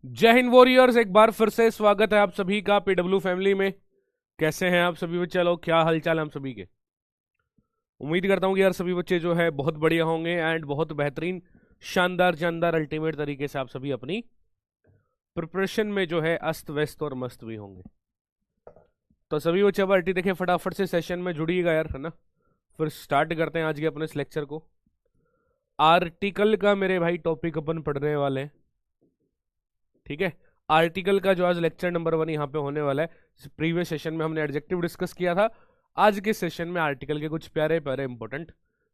जय हिंद वॉरियर्स, एक बार फिर से स्वागत है आप सभी का पीडब्ल्यू फैमिली में। कैसे हैं आप सभी बच्चे लोग? क्या हालचाल है हम सभी के? उम्मीद करता हूँ कि यार सभी बच्चे जो है बहुत बढ़िया होंगे एंड बहुत बेहतरीन शानदार जानदार अल्टीमेट तरीके से आप सभी अपनी प्रिपरेशन में जो है अस्त व्यस्त और मस्त भी होंगे। तो सभी बच्चे अब अल्टी देखें, फटाफट से सेशन में जुड़िएगा यार, है ना। फिर स्टार्ट करते हैं आज के अपने इस लेक्चर को। आर्टिकल का मेरे भाई टॉपिक अपन पढ़ने वाले हैं, ठीक है। आर्टिकल का जो आज लेक्चर नंबर 1 यहाँ पे होने वाला है। प्रीवियस सेशन में हमने एडजेक्टिव डिस्कस किया था। आज के सेशन में आर्टिकल के कुछ प्यारे प्यारे इंपॉर्टेंट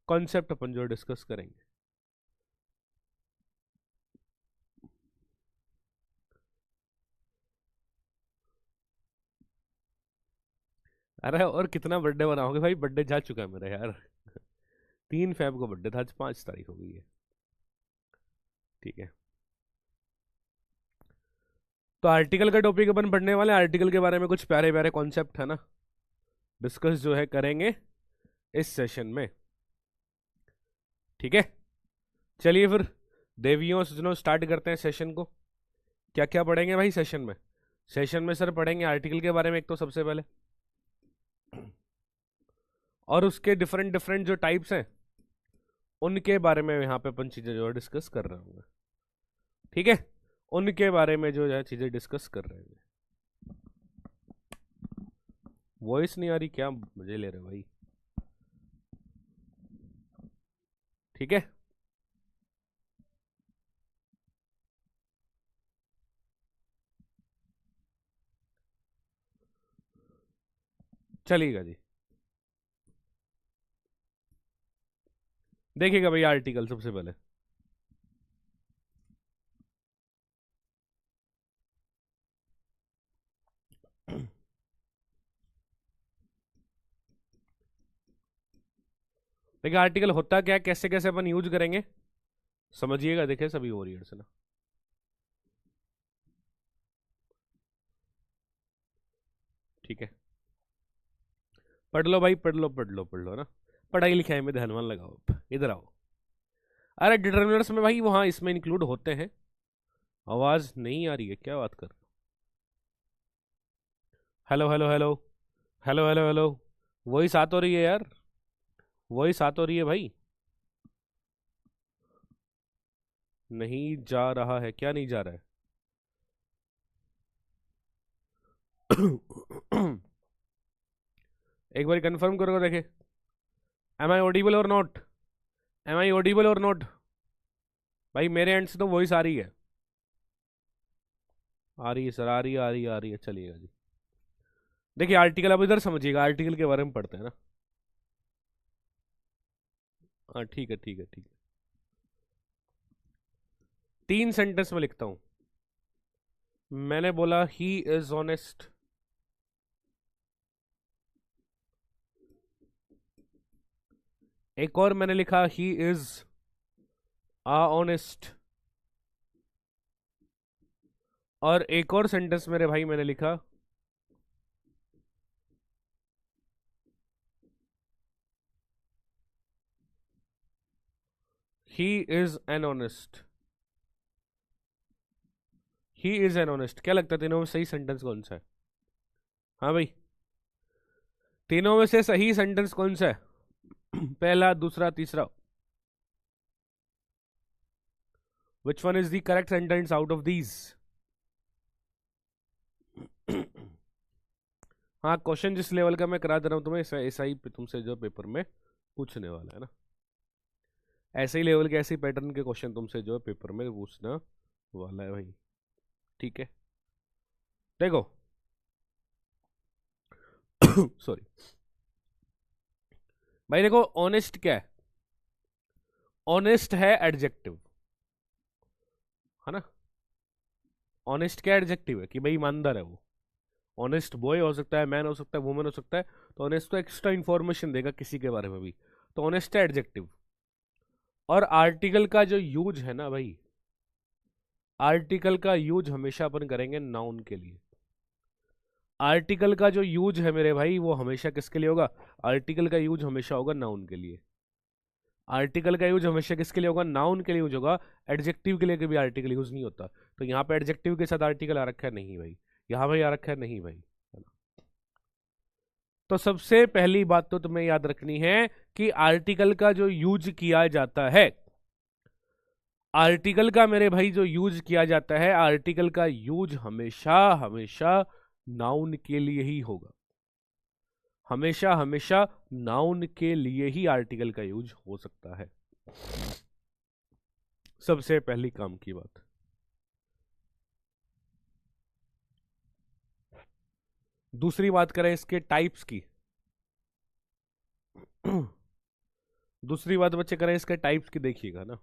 कॉन्सेप्ट अपन जो डिस्कस करेंगे। अरे और कितना बर्थडे बनाओगे भाई? बर्थडे जा चुका है मेरा यार। 3 फेब को बर्थडे था, आज 5 तारीख हो गई है, ठीक है। तो आर्टिकल का टॉपिक अपन पढ़ने वाले हैं। आर्टिकल के बारे में कुछ प्यारे प्यारे कॉन्सेप्ट है ना, डिस्कस जो है करेंगे इस सेशन में, ठीक है। चलिए फिर देवियों सज्जनों स्टार्ट करते हैं सेशन को। क्या क्या पढ़ेंगे भाई सेशन में? सेशन में सर पढ़ेंगे आर्टिकल के बारे में एक तो सबसे पहले, और उसके डिफरेंट डिफरेंट जो टाइप्स हैं उनके बारे में यहाँ पे अपन चीजें जो है डिस्कस कर रहे होंगे, ठीक है। उनके बारे में जो है चीजें डिस्कस कर रहे हैं। वॉइस नहीं आ रही क्या? मजे ले रहे हो भाई, ठीक है। चलिएगा जी, देखिएगा भाई आर्टिकल सबसे पहले। देखिए आर्टिकल होता क्या है, कैसे कैसे अपन यूज करेंगे समझिएगा। देखिए सभी वॉरियर्स है ना, ठीक है। पढ़ लो भाई, पढ़ लो पढ़ लो पढ़ लो ना। पढ़ाई लिखाई में ध्यान मन लगाओ, इधर आओ। अरे डिटर्मिनर्स में भाई वहां इसमें इंक्लूड होते हैं। आवाज नहीं आ रही है, क्या बात कर? Hello hello hello hello hello hello. वही साथ हो रही है यार, वही साथ हो रही है भाई। नहीं जा रहा है क्या? नहीं जा रहा है? एक बार कंफर्म करो, देखे एम आई ऑडिबल और नॉट, एम आई ऑडिबल और नॉट। भाई मेरे एंड से तो वॉइस आ रही है, आ रही है सर, आ रही है आ रही है आ रही है। चलिएगा जी, देखिए आर्टिकल अब इधर समझिएगा, आर्टिकल के बारे में पढ़ते हैं ना। हाँ ठीक है ठीक है ठीक है। 3 सेंटेंस में लिखता हूं। मैंने बोला ही इज ऑनेस्ट, एक और मैंने लिखा ही इज आ ऑनेस्ट, और एक और सेंटेंस मेरे भाई मैंने लिखा he is an honest. He is an honest, क्या लगता है तीनों में सही सेंटेंस कौन सा है? हाँ भाई, तीनों में से सही सेंटेंस कौन सा है? पहला, दूसरा, तीसरा? Which one is the correct sentence out of these? हाँ, क्वेश्चन जिस लेवल का मैं करा दे रहा हूं तुम्हें, ऐसा ही तुमसे जो पेपर में पूछने वाला है ना, ऐसे ही लेवल के ऐसे ही पैटर्न के क्वेश्चन तुमसे जो है पेपर में पूछना वाला है भाई, ठीक है। देखो सॉरी भाई, देखो ऑनेस्ट क्या है? ऑनेस्ट है एडजेक्टिव, है ना। ऑनेस्ट क्या एडजेक्टिव है कि भाई ईमानदार है वो। ऑनेस्ट बॉय हो सकता है, मैन हो सकता है, वुमेन हो सकता है। तो ऑनेस्ट तो एक्स्ट्रा इंफॉर्मेशन देगा किसी के बारे में भी, तो ऑनेस्ट है एडजेक्टिव। और आर्टिकल का जो यूज है ना भाई, आर्टिकल का यूज हमेशा अपन करेंगे नाउन के लिए। आर्टिकल का जो यूज है मेरे भाई वो हमेशा किसके लिए होगा? आर्टिकल का यूज हमेशा होगा नाउन के लिए। आर्टिकल का यूज हमेशा किसके लिए होगा? नाउन के लिए यूज होगा। एडजेक्टिव के लिए कभी आर्टिकल यूज नहीं होता। तो यहाँ पे एडजेक्टिव के साथ आर्टिकल आ रखा है नहीं भाई, यहाँ भाई आ रखा है नहीं भाई, है ना। तो सबसे पहली बात तो तुम्हें याद रखनी है कि आर्टिकल का जो यूज किया जाता है, आर्टिकल का मेरे भाई जो यूज किया जाता है, आर्टिकल का यूज हमेशा हमेशा नाउन के लिए ही होगा। हमेशा हमेशा नाउन के लिए ही आर्टिकल का यूज हो सकता है। सबसे पहली काम की बात। दूसरी बात करें इसके टाइप्स की। दूसरी बात बच्चे करें इसके टाइप्स की, देखिएगा ना।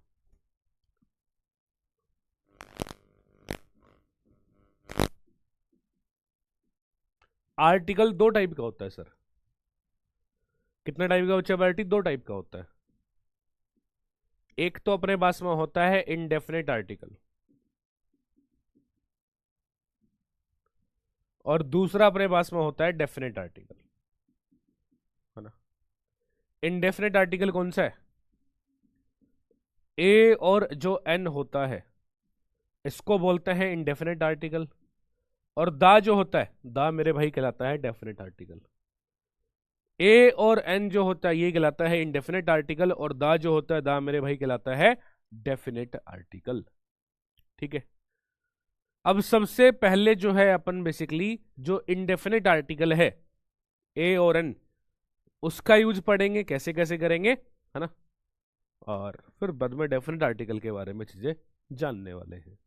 आर्टिकल दो टाइप का होता है सर। कितने टाइप का बच्चा आर्टिकल? दो टाइप का होता है। एक तो अपने पास में होता है इनडेफिनेट आर्टिकल, और दूसरा अपने पास में होता है डेफिनेट आर्टिकल, है ना। इनडेफिनेट आर्टिकल कौन सा है? ए और जो एन होता है इसको बोलते हैं इनडेफिनेट आर्टिकल, और दा जो होता है, दा मेरे भाई कहलाता है डेफिनेट आर्टिकल। ए और एन जो होता है ये कहलाता है इनडेफिनेट आर्टिकल, और दा जो होता है, दा मेरे भाई कहलाता है डेफिनेट आर्टिकल। ठीक है। अब सबसे पहले जो है अपन बेसिकली जो इनडेफिनेट आर्टिकल है ए और एन, उसका यूज पढ़ेंगे, कैसे कैसे करेंगे, है ना। और फिर बाद में डेफिनेट आर्टिकल के बारे में चीजें जानने वाले हैं।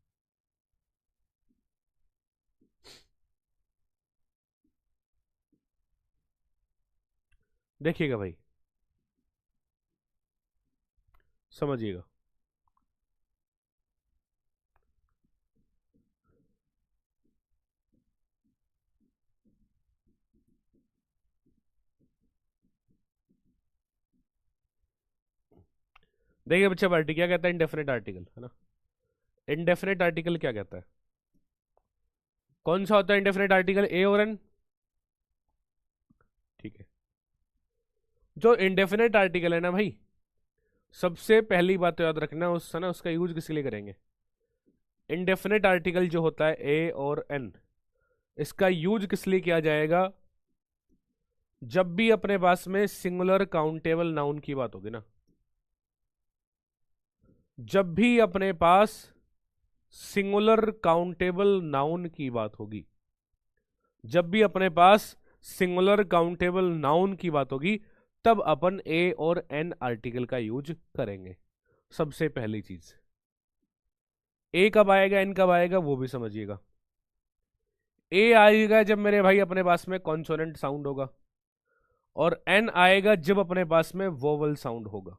देखिएगा भाई, समझिएगा। देखिए बच्चा, पार्टी क्या कहता है इनडेफिनेट आर्टिकल, है ना। इनडेफिनेट आर्टिकल क्या कहता है? कौन सा होता है इनडेफिनेट आर्टिकल? ए और एन। ठीक है। जो इनडेफिनेट आर्टिकल है ना भाई, सबसे पहली बात तो याद रखना उस ना, उसका यूज किस लिए करेंगे? इनडेफिनेट आर्टिकल जो होता है ए और एन, इसका यूज किस लिए किया जाएगा? जब भी अपने पास में सिंगुलर काउंटेबल नाउन की बात होगी ना, जब भी अपने पास सिंगुलर काउंटेबल नाउन की बात होगी, जब भी अपने पास सिंगुलर काउंटेबल नाउन की बात होगी, तब अपन ए और एन आर्टिकल का यूज करेंगे। सबसे पहली चीज, ए कब आएगा, एन कब आएगा, वो भी समझिएगा। ए आएगा जब मेरे भाई अपने पास में कॉन्सोनेंट साउंड होगा, और एन आएगा जब अपने पास में वोवल साउंड होगा।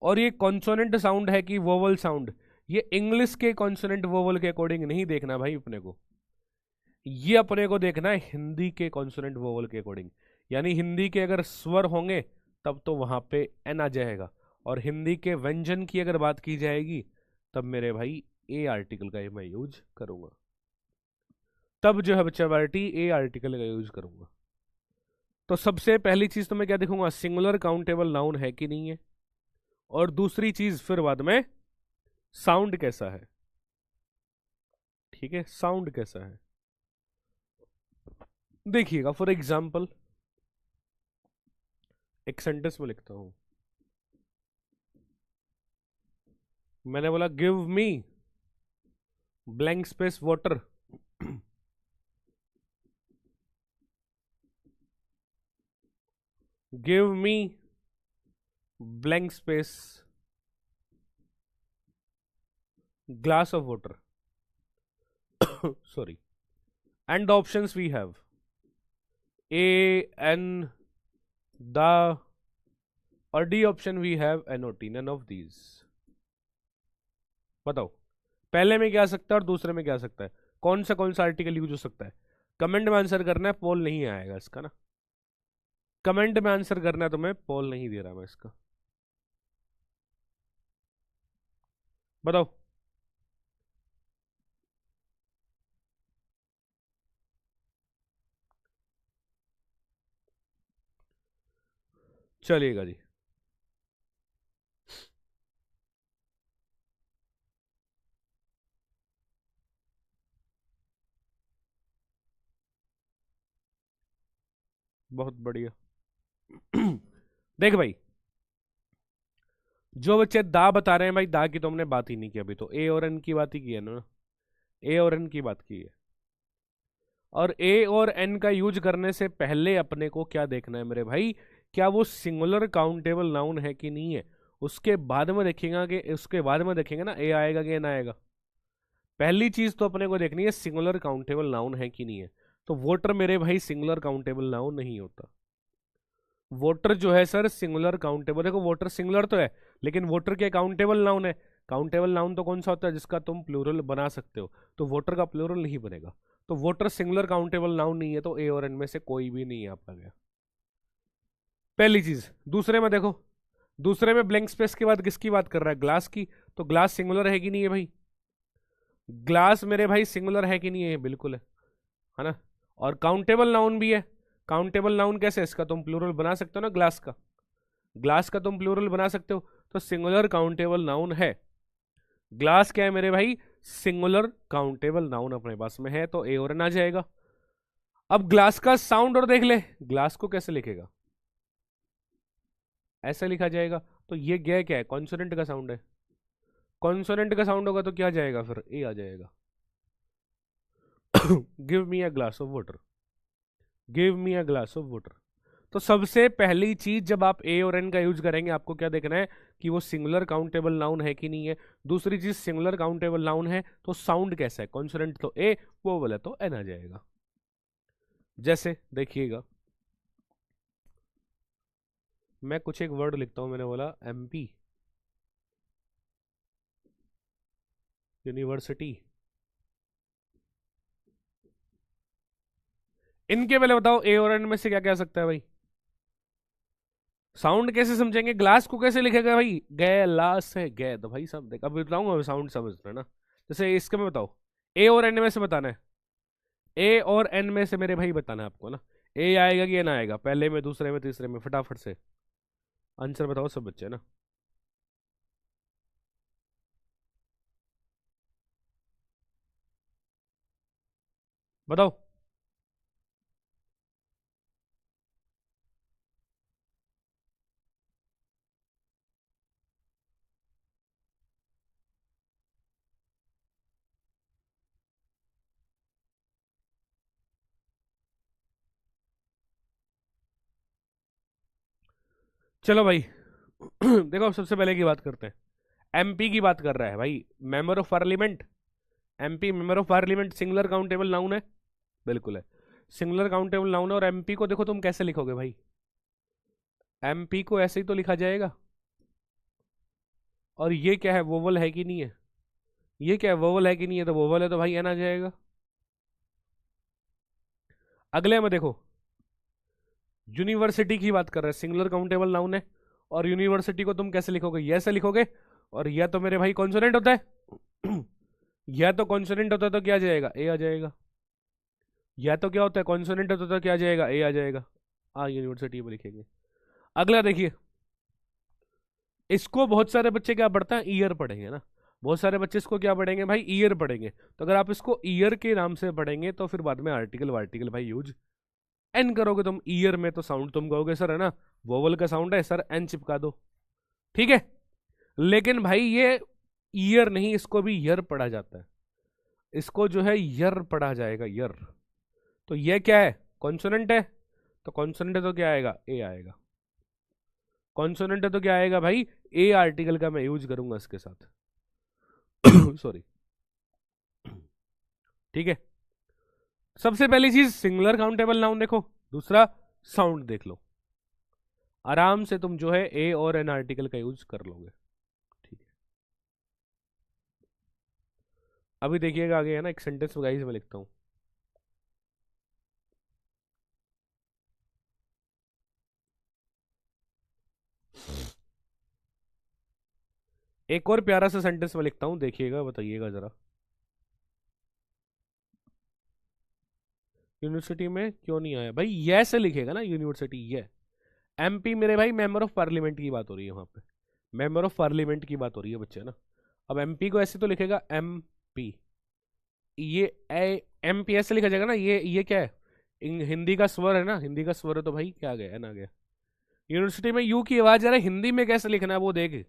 और ये कॉन्सोनेंट साउंड है कि वोवल साउंड, ये इंग्लिश के कॉन्सोनेंट वोवल के अकॉर्डिंग नहीं देखना भाई अपने को, ये अपने को देखना है हिंदी के कॉन्सोनेंट वोवल के अकॉर्डिंग। यानी हिंदी के अगर स्वर होंगे तब तो वहां पे एन आ जाएगा, और हिंदी के व्यंजन की अगर बात की जाएगी तब मेरे भाई ए आर्टिकल का मैं यूज करूंगा। तब जो है बच्चा वार्टी ए आर्टिकल का यूज करूंगा। तो सबसे पहली चीज तो मैं क्या देखूंगा, सिंगुलर काउंटेबल नाउन है कि नहीं है, और दूसरी चीज फिर बाद में साउंड कैसा है। ठीक है, साउंड कैसा है। देखिएगा फॉर एग्जाम्पल, एक सेंटेंस में लिखता हूं, मैंने बोला give me blank space water. Give me blank space glass of water. Sorry. And the options we have A, N, the, और D option we have NOT, none of these। बताओ पहले में क्या आ सकता है और दूसरे में क्या आ सकता है, कौन सा आर्टिकल यूज हो सकता है? कमेंट में आंसर करना है, पोल नहीं आएगा इसका ना। कमेंट में आंसर करना है, तो मैं पोल नहीं दे रहा मैं इसका। बताओ। चलिएगा जी। बहुत बढ़िया। देख भाई, जो बच्चे दा बता रहे हैं भाई, दा की तो हमने बात ही नहीं की अभी, तो ए और एन की बात ही की है ना, ए और एन की बात की है। और ए और एन का यूज करने से पहले अपने को क्या देखना है मेरे भाई, क्या वो सिंगुलर काउंटेबल नाउन है कि नहीं है। उसके बाद में देखेंगे कि उसके बाद में देखेंगे ना ए आएगा कि एन आएगा। पहली चीज तो अपने को देखनी है सिंगुलर काउंटेबल नाउन है कि नहीं है। तो वोटर मेरे भाई सिंगुलर काउंटेबल नाउन नहीं होता। वोटर जो है सर सिंगुलर काउंटेबल, देखो वोटर सिंगुलर तो है, लेकिन वोटर क्या काउंटेबल नाउन है। काउंटेबल नाउन तो कौन सा होता है, जिसका तुम प्लूरल बना सकते हो, तो वोटर का प्लूरल नहीं बनेगा। तो वोटर सिंगुलर काउंटेबल नाउन नहीं है, तो ए और एन में से कोई भी नहीं है आपका गया। पहली चीज। दूसरे में देखो, दूसरे में ब्लैंक स्पेस के बाद किसकी बात कर रहा है, ग्लास की। तो ग्लास सिंगुलर है कि नहीं है भाई, ग्लास मेरे भाई सिंगुलर है कि नहीं है, बिल्कुल है ना। और काउंटेबल नाउन भी है। काउंटेबल नाउन कैसे, इसका तुम प्लूरल बना सकते हो ना, ग्लास का, ग्लास का तुम प्लूरल बना सकते हो। तो सिंगुलर काउंटेबल नाउन है। ग्लास क्या है मेरे भाई, सिंगुलर काउंटेबल नाउन अपने पास में है, तो ए और एन आ जाएगा। अब ग्लास का साउंड और देख ले, ग्लास को कैसे लिखेगा, ऐसे लिखा जाएगा। तो ये गे क्या है, कॉन्सोनेंट का साउंड है। कॉन्सोनेंट का साउंड होगा तो क्या जाएगा, फिर ए आ जाएगा। Give me a glass of water, give me a glass of water. तो सबसे पहली चीज जब आप ए और एन का यूज करेंगे, आपको क्या देखना है कि वो सिंगुलर काउंटेबल नाउन है कि नहीं है। दूसरी चीज, सिंगुलर काउंटेबल नाउन है तो साउंड कैसा है, कॉन्सोनेंट तो ए, वो बोले तो एन आ जाएगा। जैसे देखिएगा, मैं कुछ एक वर्ड लिखता हूं, मैंने बोला एमपी यूनिवर्सिटी। इनके पहले बताओ ए और एन में से क्या क्या सकता है भाई। साउंड कैसे समझेंगे, ग्लास को कैसे लिखेगा भाई, गे लास है गे, तो भाई सब देख, अभी बताऊंगा साउंड समझना है ना। जैसे इसके में बताओ, ए और एन में से बताना है, ए और एन में से मेरे भाई बताना है आपको ना। ए आएगा कि एन आएगा, पहले में, दूसरे में, तीसरे में, फटाफट से आंसर बताओ सब बच्चे ना। बताओ। चलो भाई। देखो सबसे पहले की बात करते हैं, एमपी की बात कर रहा है भाई, member of parliament. MP member of parliament singular countable noun है, बिल्कुल है, सिंगुलर काउंटेबल नाउन है। और एमपी को देखो तुम कैसे लिखोगे भाई, एमपी को ऐसे ही तो लिखा जाएगा। और ये क्या है, वोवल है कि नहीं है, ये क्या है, वोवल है कि नहीं है, तो वोवल है तो भाई एन आ जाएगा। अगले में देखो, यूनिवर्सिटी की बात कर रहे हैं, सिंगुलर काउंटेबल नाउन है। और यूनिवर्सिटी को तुम कैसे लिखोगे, ये ऐसे लिखोगे। और यह तो मेरे भाई कॉन्सोनेंट होता है। यह तो कॉन्सोनेंट होता है तो क्या आ जाएगा, ए आ जाएगा। या तो क्या होता है, कॉन्सोनेंट होता है तो क्या आ जाएगा, ए आ जाएगा। यूनिवर्सिटी में लिखेंगे। अगला देखिए, इसको बहुत सारे बच्चे क्या पढ़ते हैं, ईयर पढ़ेंगे ना। बहुत सारे बच्चे इसको क्या पढ़ेंगे भाई, ईयर पढ़ेंगे। तो अगर आप इसको ईयर के नाम से पढ़ेंगे तो फिर बाद में आर्टिकल वार्टिकल भाई यूज एन करोगे तुम। ईयर में तो साउंड तुम कहोगे सर है ना, वोवल का साउंड है सर, एन चिपका दो, ठीक है। लेकिन भाई ये ईयर नहीं, इसको भी यर पढ़ा जाता है, इसको जो है यर पढ़ा जाएगा, यर। तो ये क्या है, कॉन्सोनेंट है। तो कॉन्सोनेंट है तो क्या आएगा, ए आएगा। कॉन्सोनेंट है तो क्या आएगा भाई, ए आर्टिकल का मैं यूज करूंगा इसके साथ। सॉरी, ठीक है। सबसे पहली चीज सिंगुलर काउंटेबल नाउन देखो, दूसरा साउंड देख लो, आराम से तुम जो है ए और एन आर्टिकल का यूज कर लोगे, ठीक है। अभी देखिएगा आगे है ना, एक सेंटेंस गाइस में लिखता हूं। एक और प्यारा सा सेंटेंस में लिखता हूं, देखिएगा, बताइएगा जरा। यूनिवर्सिटी में क्यों नहीं आया भाई, ये से लिखेगा ना यूनिवर्सिटी, ये। एमपी मेरे भाई मेंबर ऑफ पार्लियामेंट की बात हो रही है वहां पे, मेंबर ऑफ पार्लियामेंट की बात हो रही है बच्चे ना। अब एमपी को ऐसे तो लिखेगा एम पी, ये एम पी ऐसे लिखा जाएगा ना, ये क्या है, हिंदी का स्वर है ना, हिंदी का स्वर है तो भाई क्या गया, एन आ गया। यूनिवर्सिटी में यू की आवाज आ रहा है, हिंदी में कैसे लिखना है वो देख।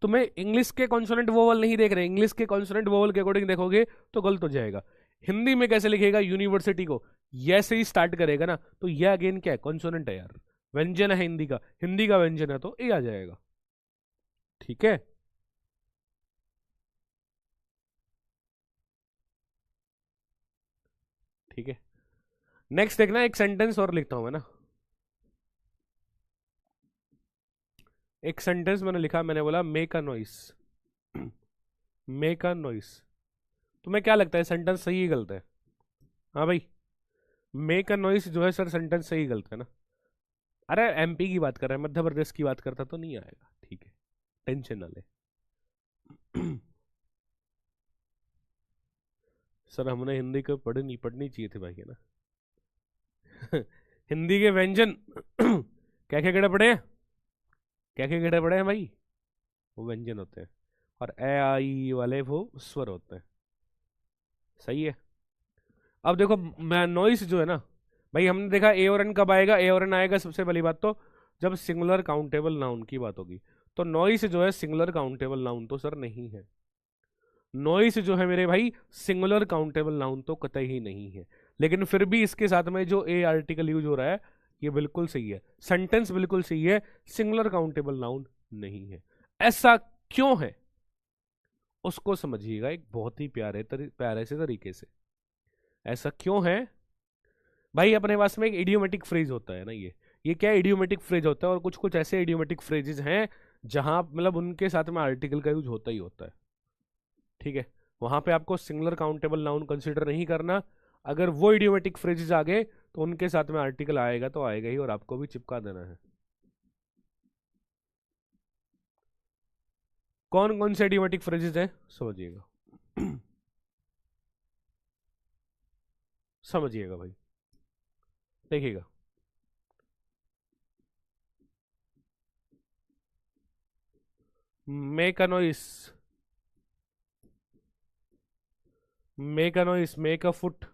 तुम्हें इंग्लिश के कॉन्सोनेंट वोवल नहीं देख रहे, इंग्लिश के कॉन्सोनेंट वोवल के अकॉर्डिंग देखोगे तो गलत हो जाएगा। हिंदी में कैसे लिखेगा यूनिवर्सिटी को, ये से ही स्टार्ट करेगा ना, तो ये अगेन क्या है, कॉन्सोनेंट है यार, व्यंजन है हिंदी का, हिंदी का व्यंजन है तो ए आ जाएगा। ठीक है, ठीक है। नेक्स्ट देखना, एक सेंटेंस और लिखता हूं मैं ना। एक सेंटेंस मैंने लिखा, मैंने बोला make a noise, make a noise. तुम्हें क्या लगता है सेंटेंस सही है गलत है? हाँ भाई, मेक अ नॉइस जो है सर सेंटेंस सही गलत है ना? अरे एमपी की बात कर रहे हैं, मध्य प्रदेश की बात करता तो नहीं आएगा, ठीक है, टेंशन ना ले। सर हमने हिंदी को पढ़नी चाहिए थी भाई, है ना। हिंदी के व्यंजन क्या क्या गड़े पड़े हैं, क्या क्या गड़े पड़े हैं भाई, वो व्यंजन होते हैं, और ए आई वाले वो स्वर होते हैं। सही है। अब देखो, मैं नॉइस जो है ना भाई, हमने देखा ए और एन कब आएगा, ए और एन आएगा सबसे पहली बात तो जब सिंगुलर काउंटेबल नाउन की बात होगी। तो नॉइस जो है सिंगुलर काउंटेबल नाउन तो सर नहीं है। नॉइस जो है मेरे भाई सिंगुलर काउंटेबल नाउन तो कतई ही नहीं है। लेकिन फिर भी इसके साथ में जो ए आर्टिकल यूज हो रहा है ये बिल्कुल सही है, सेंटेंस बिल्कुल सही है, सिंगुलर काउंटेबल नाउन नहीं है। ऐसा क्यों है उसको समझिएगा एक बहुत ही प्यारे से तरीके से। ऐसा क्यों है भाई, अपने पास में एक इडियोमेटिक फ्रेज होता है ना, ये क्या इडियोमेटिक फ्रेज होता है, और कुछ कुछ ऐसे इडियोमेटिक फ्रेजेस हैं जहां मतलब उनके साथ में आर्टिकल का यूज होता ही होता है। ठीक है, वहां पे आपको सिंगुलर काउंटेबल नाउन कंसिडर नहीं करना। अगर वो इडियोमेटिक फ्रेजेस आ गए तो उनके साथ में आर्टिकल आएगा तो आएगा ही, और आपको भी चिपका देना है। कौन कौन से इडियोमेटिक फ्रेजेस हैं समझिएगा। समझिएगा भाई, देखिएगा। Make a noise, make a noise, make a foot,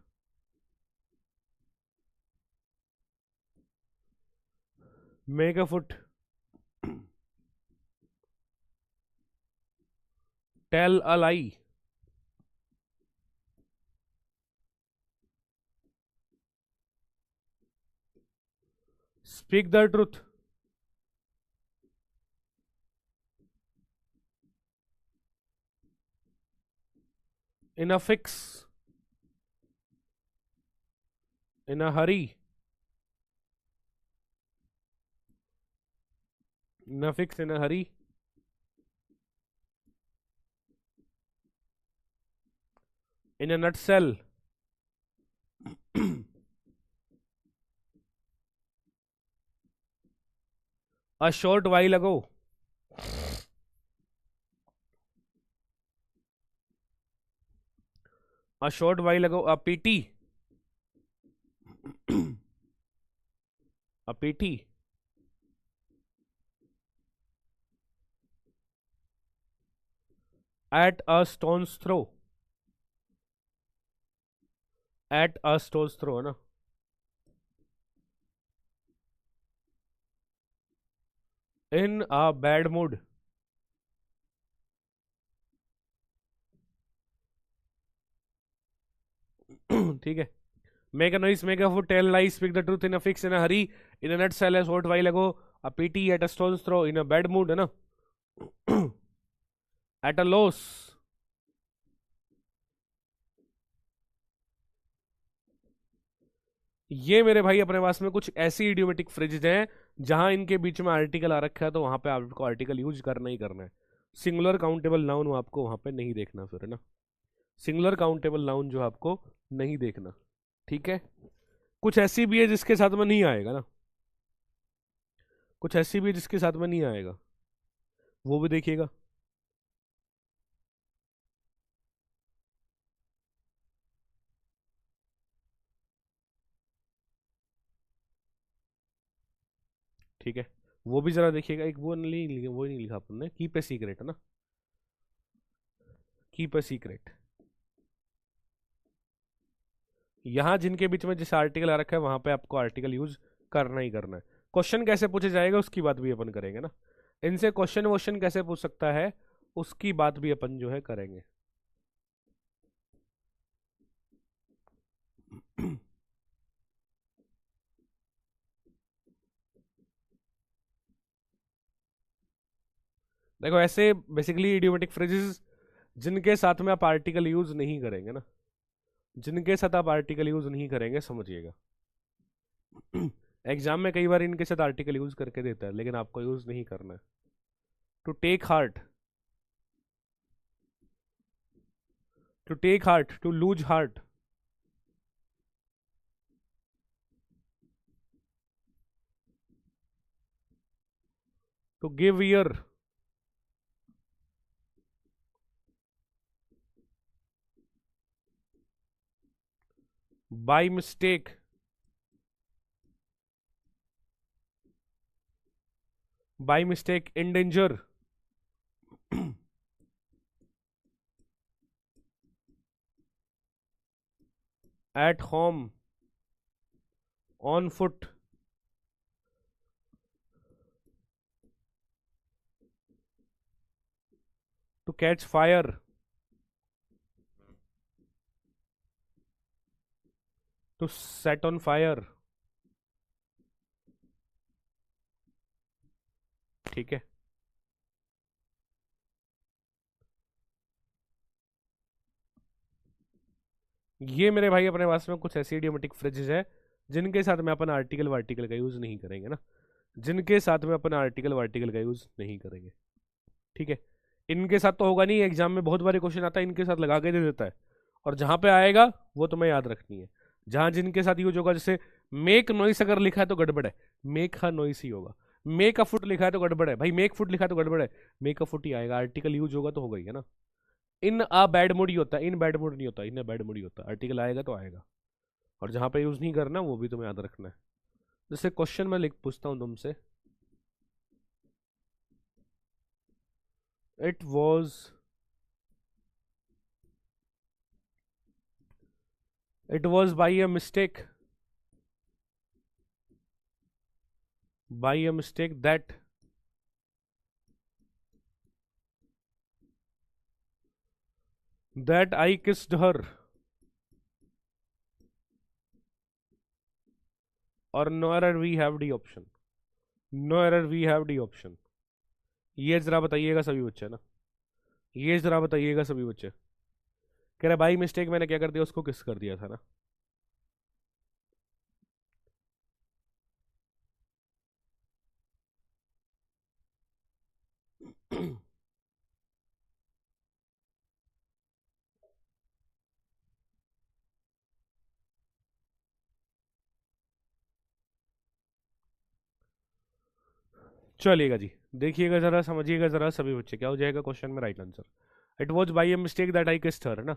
make a foot, tell a lie, speak the truth, in a fix, in a hurry, in a fix, in a hurry, in a nutshell, a short while ago, a short while ago, a pity, a pity, at a stone's throw, at a stone's throw है ना, in a bad mood, ठीक है। Make a noise, make a foot, tell lie, speak the truth, in a fix, in a hurry, in a nutshell, a short while ago, a pity, at a stone's throw, in a bad mood है ना, at a loss. ये मेरे भाई अपने पास में कुछ ऐसी idiomatic phrases हैं जहां इनके बीच में आर्टिकल आ रखा है, तो वहां पे आपको आर्टिकल यूज करना ही करना है। सिंगुलर काउंटेबल नाउन आपको वहां पे नहीं देखना फिर, है ना। सिंगुलर काउंटेबल नाउन जो आपको नहीं देखना। ठीक है, कुछ ऐसी भी है जिसके साथ में नहीं आएगा ना, कुछ ऐसी भी है जिसके साथ में नहीं आएगा, वो भी देखिएगा। ठीक है, वो भी जरा देखिएगा। एक वो नहीं लिखा अपन ने, कीप ए सीक्रेट है ना, कीप ए सीक्रेट। यहां जिनके बीच में जिस आर्टिकल आ रखा है वहां पे आपको आर्टिकल यूज करना ही करना है। क्वेश्चन कैसे पूछे जाएगा उसकी बात भी अपन करेंगे ना, इनसे क्वेश्चन वोश्चन कैसे पूछ सकता है उसकी बात भी अपन जो है करेंगे। देखो ऐसे बेसिकली इडियोमेटिक फ्रेजेस जिनके साथ में आप आर्टिकल यूज नहीं करेंगे ना, जिनके साथ आप आर्टिकल यूज नहीं करेंगे समझिएगा। एग्जाम में कई बार इनके साथ आर्टिकल यूज करके देता है लेकिन आपको यूज नहीं करना है। To take heart, to take heart, to lose heart, to give ear, by mistake, by mistake, in danger, at home, on foot, to catch fire, to set on fire. ठीक है, ये मेरे भाई अपने पास में कुछ ऐसी इडियोमेटिक फ्रेजेस है जिनके साथ में अपन आर्टिकल वार्टिकल का यूज नहीं करेंगे ना, जिनके साथ में अपन आर्टिकल वार्टिकल का यूज नहीं करेंगे। ठीक है, इनके साथ तो होगा नहीं, एग्जाम में बहुत बारी क्वेश्चन आता है इनके साथ लगा के दे देता है, और जहां पे आएगा वो तुम्हें याद रखनी है। जहां जिनके साथ यूज होगा, जैसे मेक नॉइस अगर लिखा है तो गड़बड़ है, मेक हा नॉइस ही होगा। मेक अ फुट लिखा है तो गड़बड़ है भाई, मेक फुट लिखा है तो गड़बड़ है, मेक अ फुट ही आएगा। आर्टिकल यूज होगा तो होगा ही है ना। इन अ बैड मूड ही होता है, इन बैड मूड नहीं होता, इन अ बैड मूड ही होता है। आर्टिकल आएगा तो आएगा, और जहां पे यूज नहीं करना वो भी तुम्हें याद रखना है। जैसे क्वेश्चन मैं लिख पूछता हूं तुमसे, it was, it was by a mistake, by a mistake that I kissed her, और no error we have D option, no error we have D option. ये जरा बताइएगा सभी बच्चे ना, ये जरा बताइएगा सभी बच्चे। कह रहे भाई मिस्टेक मैंने क्या कर दिया, उसको किस कर दिया था ना। चलिएगा जी, देखिएगा जरा, समझिएगा जरा सभी बच्चे, क्या हो जाएगा क्वेश्चन में right answer. It was by a mistake that I kissed हर, है ना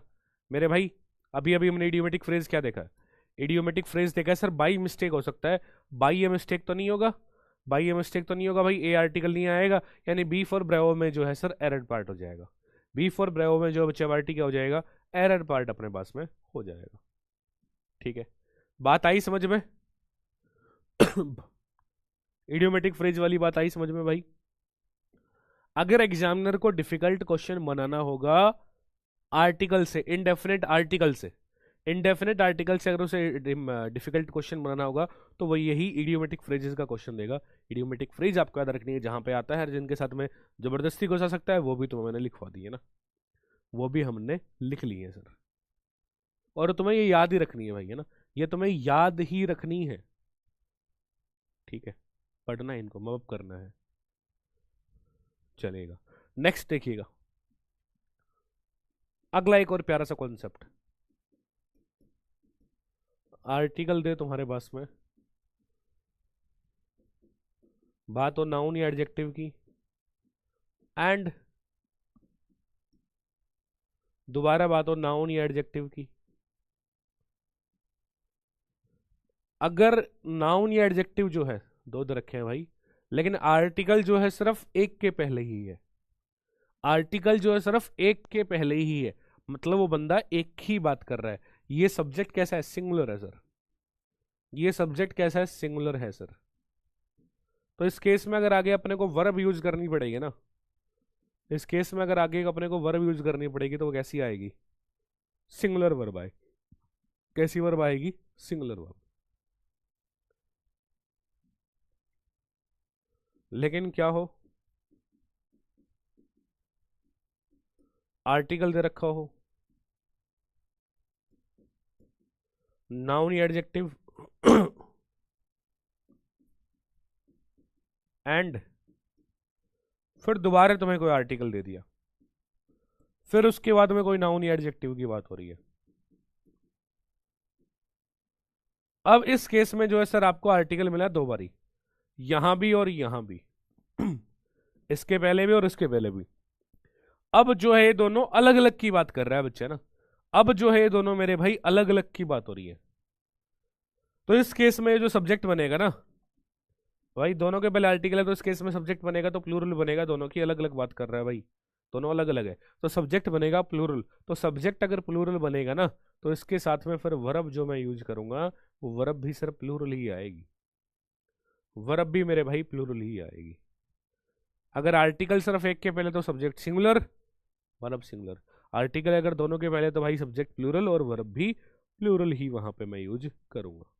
मेरे भाई। अभी अभी हमने इडियोमेटिक फ्रेज क्या देखा है, इडियोमेटिक फ्रेज देखा है सर, बाई मिस्टेक हो सकता है, बाई ए मिस्टेक तो नहीं होगा, बाई ए मिस्टेक तो नहीं होगा भाई, ए आर्टिकल नहीं आएगा, यानी बी फॉर ब्रेवो में जो है सर एरर पार्ट हो जाएगा। बी फॉर ब्रेवो में जो बच्चा पार्टी क्या हो जाएगा, एरर पार्ट अपने पास में हो जाएगा। ठीक है, बात आई समझ में? इडियोमेटिक फ्रेज वाली बात आई समझ में भाई? अगर एग्जामिनर को डिफिकल्ट क्वेश्चन बनाना होगा आर्टिकल से, इनडेफिनेट आर्टिकल से, इनडेफिनेट आर्टिकल से अगर उसे डिफिकल्ट क्वेश्चन बनाना होगा तो वो यही इडियोमेटिक फ्रेजेस का क्वेश्चन देगा। इडियोमेटिक फ्रेज आपको याद रखनी है, जहां पे आता है जिनके साथ में जबरदस्ती घुसा सकता है वो भी तुम्हें मैंने लिखवा दी है ना, वो भी हमने लिख ली है सर। और तुम्हें ये याद ही रखनी है भाई, है ना, ये तुम्हें याद ही रखनी है। ठीक है, पढ़ना है इनको, मब करना है, चलेगा। नेक्स्ट देखिएगा, अगला एक और प्यारा सा कॉन्सेप्ट, आर्टिकल दे तुम्हारे पास में, बात हो नाउन या एडजेक्टिव की, एंड दोबारा बात हो नाउन या एडजेक्टिव की। अगर नाउन या एडजेक्टिव जो है दो दे रखे हैं भाई, लेकिन आर्टिकल जो है सिर्फ एक के पहले ही है, आर्टिकल जो है सिर्फ एक के पहले ही है, मतलब वो बंदा एक ही बात कर रहा है, ये सब्जेक्ट कैसा है, सिंगुलर है सर। ये सब्जेक्ट कैसा है, सिंगुलर है सर। तो इस केस में अगर आगे अपने को वर्ब यूज करनी पड़ेगी ना, इस केस में अगर आगे अपने को वर्ब यूज करनी पड़ेगी तो वो कैसी आएगी, सिंगुलर वर्ब आएगी। कैसी वर्ब आएगी, सिंगुलर वर्ब। लेकिन क्या हो, आर्टिकल दे रखा हो, नाउन या एडजेक्टिव एंड फिर दोबारा तुम्हें कोई आर्टिकल दे दिया, फिर उसके बाद में कोई नाउन या एडजेक्टिव की बात हो रही है। अब इस केस में जो है सर आपको आर्टिकल मिला दो बारी, यहां भी और यहां भी इसके पहले भी और इसके पहले भी। अब जो है ये दोनों अलग अलग की बात कर रहा है बच्चे ना, अब जो है ये दोनों मेरे भाई अलग अलग की बात हो रही है। तो इस केस में जो सब्जेक्ट बनेगा ना भाई, दोनों के पहले आर्टिकल है तो इस केस में सब्जेक्ट बनेगा तो प्लूरल बनेगा, दोनों की अलग अलग बात कर रहा है भाई, दोनों अलग अलग है तो सब्जेक्ट बनेगा प्लूरल। तो सब्जेक्ट अगर प्लूरल बनेगा ना तो इसके साथ में फिर वर्ब जो मैं यूज करूंगा वो वर्ब भी सर प्लूरल ही आएगी, वर्ब भी मेरे भाई प्लूरल ही आएगी। अगर आर्टिकल सिर्फ एक के पहले तो subject singular, verb singular. Article अगर दोनों के पहले तो भाई सब्जेक्ट प्लूरल और वर्ब भी प्लूरल ही वहां पे मैं यूज करूंगा।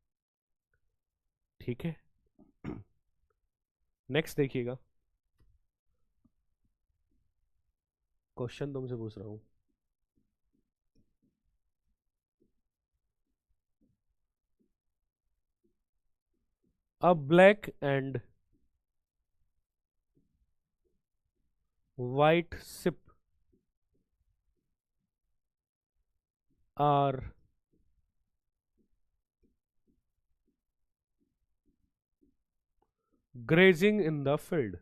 ठीक है, नेक्स्ट देखिएगा, क्वेश्चन तुमसे पूछ रहा हूं। A black and white ship are grazing in the field,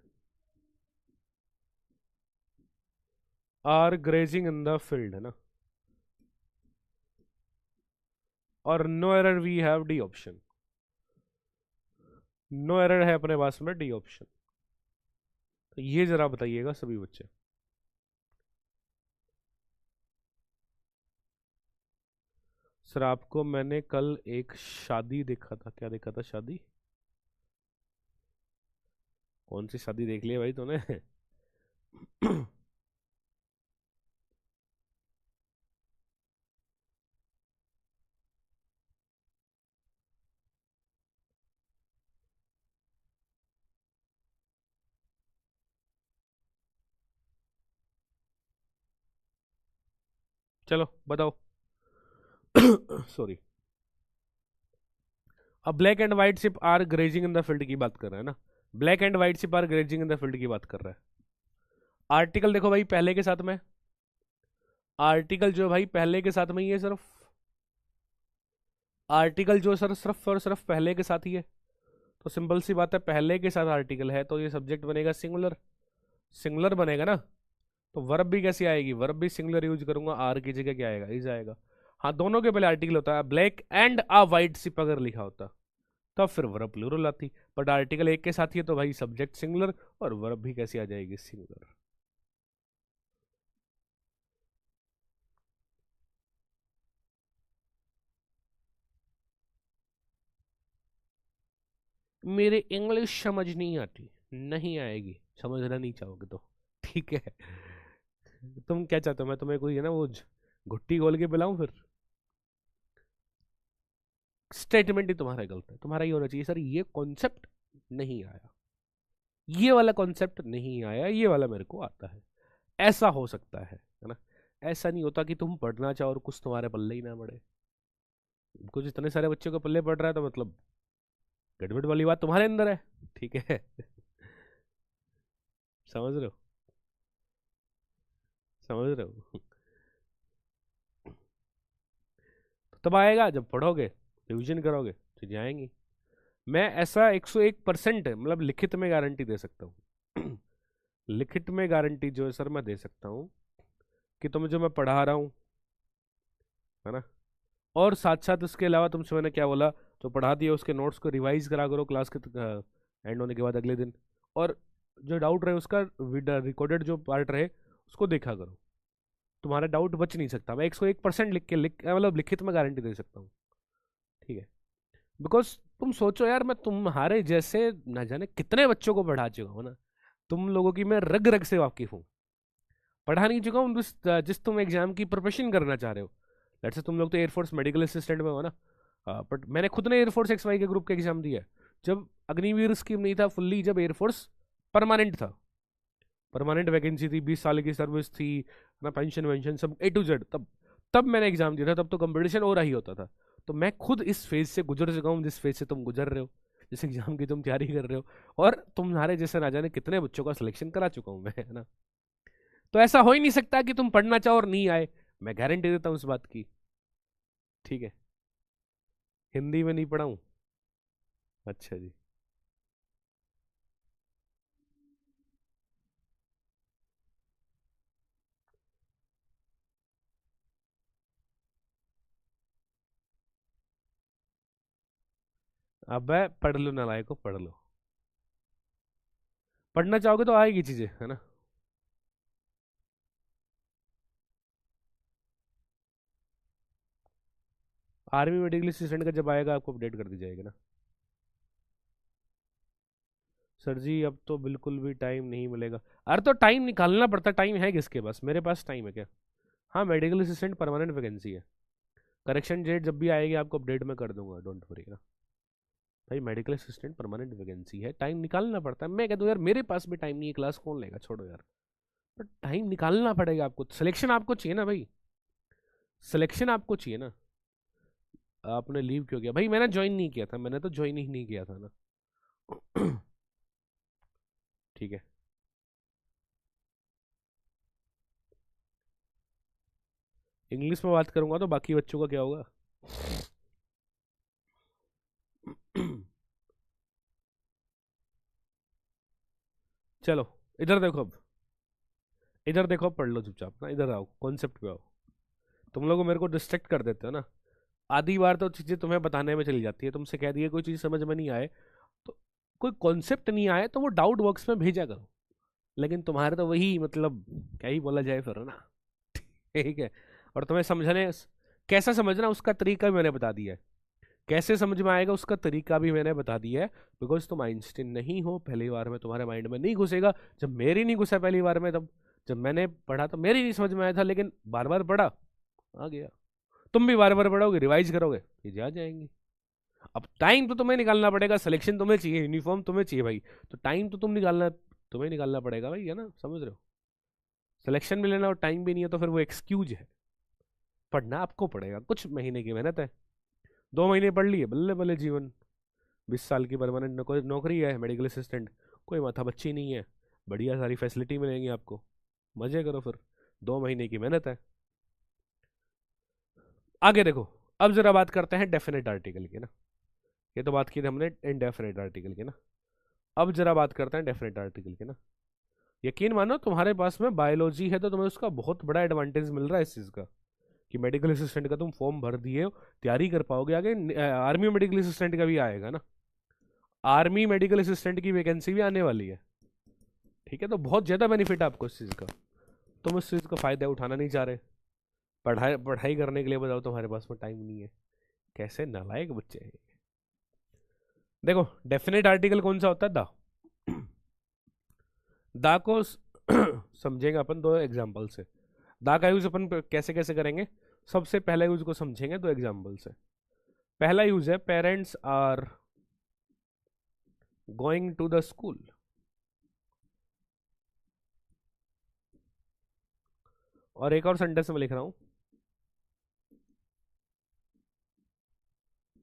are grazing in the field है ना, और no error we have D option, no error है अपने पास में डी ऑप्शन। तो ये जरा बताइएगा सभी बच्चे। सर आपको मैंने कल एक शादी देखा था, क्या देखा था, शादी, कौन सी शादी देख ली है भाई तूने चलो बताओ सॉरी, अब black and white sheep are grazing in the field की बात कर रहा है ना, black and white sheep are grazing in the field की बात कर रहा है। आर्टिकल देखो भाई पहले के साथ में, आर्टिकल जो भाई पहले के साथ में ही है, सिर्फ आर्टिकल जो सर सिर्फ और सिर्फ पहले के साथ ही है। तो सिंपल सी बात है, पहले के साथ आर्टिकल है तो ये सब्जेक्ट बनेगा सिंगुलर, सिंगुलर बनेगा ना। तो वर्ब भी कैसी आएगी, वर्ब भी सिंगुलर यूज करूंगा, आर की जगह क्या आएगा, इज आएगा। हाँ दोनों के पहले आर्टिकल होता है, black and a white ship अगर लिखा होता तब फिर वर्ब प्लूरल आती, बट आर्टिकल एक के साथ ही है तो भाई सब्जेक्ट सिंगुलर और वर्ब भी कैसी आ जाएगी, सिंगुलर। मेरे इंग्लिश समझ नहीं आती, नहीं आएगी, समझना नहीं चाहोगे तो ठीक है। तुम क्या चाहते हो, मैं तुम्हें कोई है ना वो घुट्टी खोल के पिलाऊं फिर। स्टेटमेंट ही तुम्हारा गलत है, तुम्हारा ये होना चाहिए सर ये कॉन्सेप्ट नहीं आया, ये वाला कॉन्सेप्ट नहीं आया, ये वाला मेरे को आता है, ऐसा हो सकता है ना। ऐसा नहीं होता कि तुम पढ़ना चाहो और कुछ तुम्हारे पल्ले ही ना पड़े। कुछ इतने सारे बच्चों के पल्ले पड़ रहा है तो मतलब गड़बड़ वाली बात तुम्हारे अंदर है, ठीक है समझ रहे हो, समझ रहे हो तो तब आएगा जब पढ़ोगे, रिविजन करोगे, चीजें आएंगी। मैं ऐसा 101% मतलब लिखित में गारंटी दे सकता हूँ लिखित में गारंटी जो है सर मैं दे सकता हूँ कि तुम्हें जो मैं पढ़ा रहा हूँ है ना, और साथ साथ उसके अलावा तुमसे मैंने क्या बोला, जो पढ़ा दिया उसके नोट्स को रिवाइज करा करो क्लास के एंड होने के बाद अगले दिन, और जो डाउट रहे उसका रिकॉर्डेड जो पार्ट रहे उसको देखा करो। तुम्हारा डाउट बच नहीं सकता। मैं 101% लिख के मतलब लिखित में गारंटी दे सकता हूँ। ठीक है, बिकॉज तुम सोचो यार, मैं तुम्हारे जैसे ना जाने कितने बच्चों को पढ़ा चुका हूँ ना, तुम लोगों की मैं रग रग से वाकिफ हूँ। पढ़ा नहीं चुका हूँ जिस तुम एग्जाम की प्रिपरेशन करना चाह रहे हो। लेट्स से तुम लोग तो एयरफोर्स मेडिकल असिस्टेंट में हो ना, बट मैंने खुद ने एयरफोर्स XY के ग्रुप का एग्जाम दिया है, जब अग्निवीर स्कीम नहीं था फुल्ली, जब एयरफोर्स परमानेंट था, परमानेंट वैकेंसी थी, 20 साल की सर्विस थी ना, पेंशन वेंशन सब A to Z, तब तब मैंने एग्जाम दिया था। तब तो कंपटीशन और ही होता था। तो मैं खुद इस फेज से गुजर चुका हूँ जिस फेज से तुम गुजर रहे हो, जिस एग्जाम की तुम तैयारी कर रहे हो, और तुम्हारे जैसे ना जाने कितने बच्चों का सिलेक्शन करा चुका हूँ मैं, है ना। तो ऐसा हो ही नहीं सकता कि तुम पढ़ना चाहो और नहीं आए, मैं गारंटी देता हूँ इस बात की। ठीक है, हिंदी में नहीं पढ़ा हूँ। अच्छा जी। अब पढ़ लो नालायक को, पढ़ लो। पढ़ना चाहोगे तो आएगी चीजें, है ना। आर्मी मेडिकल असिस्टेंट का जब आएगा आपको अपडेट कर दी जाएगी ना। सर जी अब तो बिल्कुल भी टाइम नहीं मिलेगा। अरे तो टाइम निकालना पड़ता, टाइम है किसके पास, मेरे पास टाइम है क्या। हाँ, मेडिकल असिस्टेंट परमानेंट वैकेंसी है। करेक्शन डेट जब भी आएगी आपको अपडेट में कर दूंगा, डोंट वरी ना। भाई मेडिकल असिस्टेंट परमानेंट वैकेंसी है, टाइम निकालना पड़ता है। मैं कह दूँ यार मेरे पास भी टाइम नहीं है, क्लास कौन लेगा, छोड़ो यार। पर टाइम निकालना पड़ेगा आपको, सिलेक्शन आपको चाहिए ना भाई, सिलेक्शन आपको चाहिए ना। आपने लीव क्यों किया भाई, मैंने ज्वाइन नहीं किया था, मैंने तो ज्वाइन ही नहीं किया था ना। ठीक है। इंग्लिश में बात करूंगा तो बाकी बच्चों का क्या होगा। चलो, इधर देखो अब, इधर देखो, पढ़ लो चुपचाप ना, इधर आओ, कॉन्सेप्ट पे आओ। तुम लोग मेरे को डिस्ट्रैक्ट कर देते हो ना। आधी बार तो चीजें तुम्हें बताने में चली जाती है, तुमसे कह दिए कोई चीज समझ में नहीं आए, तो कोई कॉन्सेप्ट नहीं आए तो वो डाउट बॉक्स में भेजा करो। लेकिन तुम्हारे तो वही मतलब, क्या ही बोला जाए फिर, है ना। ठीक है। और तुम्हें समझने, कैसा समझना उसका तरीका भी मैंने बता दिया है, कैसे समझ में आएगा उसका तरीका भी मैंने बता दिया है। बिकॉज तुम आइंस्टीन नहीं हो, पहली बार में तुम्हारे माइंड में नहीं घुसेगा। जब मेरी नहीं घुसा पहली बार में, तब जब मैंने पढ़ा तो मेरी नहीं समझ में आया था, लेकिन बार बार पढ़ा, आ गया। तुम भी बार बार पढ़ोगे, रिवाइज करोगे, चीजें आ जाएंगी। अब टाइम तो तुम्हें निकालना पड़ेगा, सिलेक्शन तुम्हें चाहिए, यूनिफॉर्म तुम्हें चाहिए भाई, तो टाइम तो तुम्हें निकालना पड़ेगा भाई, है ना, समझ रहे हो। सिलेक्शन में लेना और टाइम भी नहीं है तो फिर वो एक्सक्यूज है। पढ़ना आपको पड़ेगा, कुछ महीने की मेहनत है। 2 महीने पढ़ लिए, बल्ले बल्ले जीवन। 20 साल की परमानेंट नौकरी है मेडिकल असिस्टेंट, कोई माथा बच्ची नहीं है, बढ़िया सारी फैसिलिटी मिलेंगी आपको, मजे करो फिर। 2 महीने की मेहनत है। आगे देखो, अब जरा बात करते हैं डेफिनेट आर्टिकल की ना। ये तो बात की थी हमने इनडेफिनेट आर्टिकल की ना। अब जरा बात करते हैं डेफिनेट आर्टिकल की ना। यकीन मानो तुम्हारे पास में बायोलॉजी है तो तुम्हें उसका बहुत बड़ा एडवांटेज मिल रहा है इस चीज़ का, कि मेडिकल असिस्टेंट का तुम फॉर्म भर दिए हो, तैयारी कर पाओगे आगे। आर्मी मेडिकल असिस्टेंट का भी आएगा ना, आर्मी मेडिकल असिस्टेंट की वैकेंसी भी आने वाली है। ठीक है, तो बहुत ज़्यादा बेनिफिट है आपको इस चीज़ का। तुम इस चीज़ का फ़ायदा उठाना नहीं चाह रहे, पढ़ाई पढ़ाई करने के लिए बताओ तुम्हारे पास में टाइम नहीं है, कैसे नालायक बच्चे हैं। देखो, डेफिनेट आर्टिकल कौन सा होता है, दा। दा को समझेंगे अपन दो एग्जाम्पल से। दा का यूज अपन कैसे कैसे करेंगे, सबसे पहला यूज को समझेंगे दो एग्जाम्पल से। पहला यूज है, parents are going to the school. और एक और सेंटेंस में लिख रहा हूं,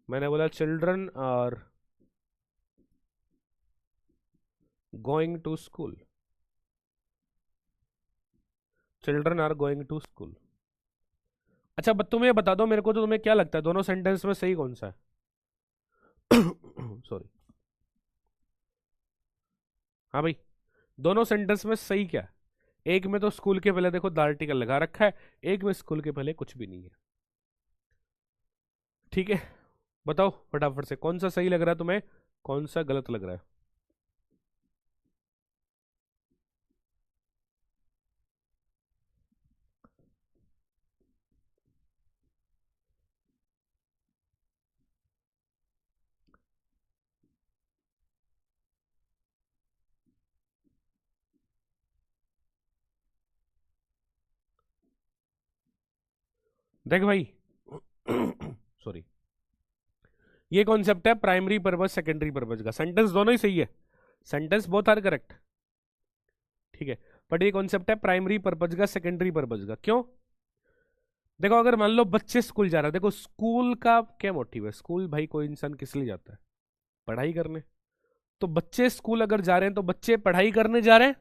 मैंने बोला children are going to school, children are going to school. अच्छा, तुम ये बता दो मेरे को, तो तुम्हें क्या लगता है दोनों सेंटेंस में सही कौन सा है। सॉरी। हाँ भाई, दोनों सेंटेंस में सही क्या है। एक में तो स्कूल के पहले देखो द आर्टिकल लगा रखा है, एक में स्कूल के पहले कुछ भी नहीं है। ठीक है, बताओ फटाफट से कौन सा सही लग रहा है तुम्हें, कौन सा गलत लग रहा है। देख भाई सॉरी, ये कॉन्सेप्ट है प्राइमरी पर्पज सेकेंडरी पर्पज का। सेंटेंस दोनों ही सही है, सेंटेंस बोथ आर करेक्ट, ठीक है, बट ये कॉन्सेप्ट है प्राइमरी पर्पज का सेकेंडरी पर्पज का। क्यों? देखो अगर मान लो बच्चे स्कूल जा रहे हैं, देखो स्कूल का क्या मोटिव है? स्कूल भाई कोई इंसान किस लिए जाता है? पढ़ाई करने। तो बच्चे स्कूल अगर जा रहे हैं तो बच्चे पढ़ाई करने जा रहे हैं,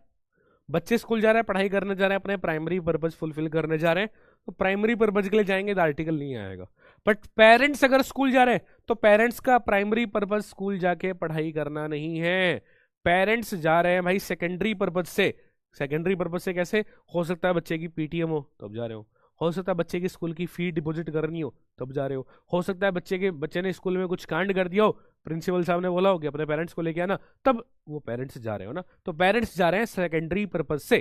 बच्चे स्कूल जा रहे हैं, पढ़ाई करने जा रहे हैं, अपने प्राइमरी पर्पज फुलफिल करने जा रहे हैं, तो प्राइमरी पर्पज के लिए जाएंगे तो आर्टिकल नहीं आएगा। बट पेरेंट्स अगर स्कूल जा रहे हैं तो पेरेंट्स का प्राइमरी पर्पज स्कूल जाके पढ़ाई करना नहीं है, पेरेंट्स जा रहे हैं भाई सेकेंडरी पर्पज से। सेकेंडरी पर्पज से कैसे? हो सकता है बच्चे की पीटीएम हो तब जा रहे हो सकता है बच्चे की स्कूल की फी डिपॉजिट करनी तब जा रहे हो सकता है बच्चे ने स्कूल में कुछ कांड कर दिया हो, प्रिंसिपल साहब ने बोला हो कि अपने पेरेंट्स को लेके आना, तब वो पेरेंट्स जा रहे हो ना। तो पेरेंट्स जा रहे हैं सेकेंडरी पर्पज से।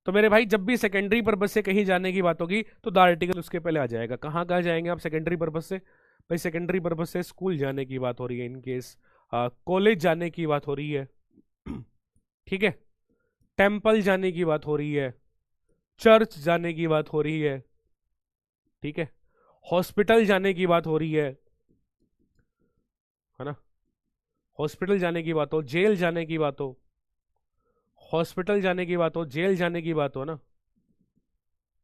तो मेरे भाई जब भी सेकेंडरी पर्पज से कहीं जाने की बात होगी तो द आर्टिकल उसके पहले आ जाएगा। कहाँ कहाँ जाएंगे आप सेकेंडरी पर्पज से? भाई सेकेंडरी पर्पज से स्कूल जाने की बात हो रही है, इनकेस कॉलेज जाने की बात हो रही है, ठीक है, टेम्पल जाने की बात हो रही है, चर्च जाने की बात हो रही है, ठीक है, हॉस्पिटल जाने की बात हो रही है ना, हॉस्पिटल जाने की बात हो, जेल जाने की बात हो, हॉस्पिटल जाने की बात हो, जेल जाने की बात हो ना,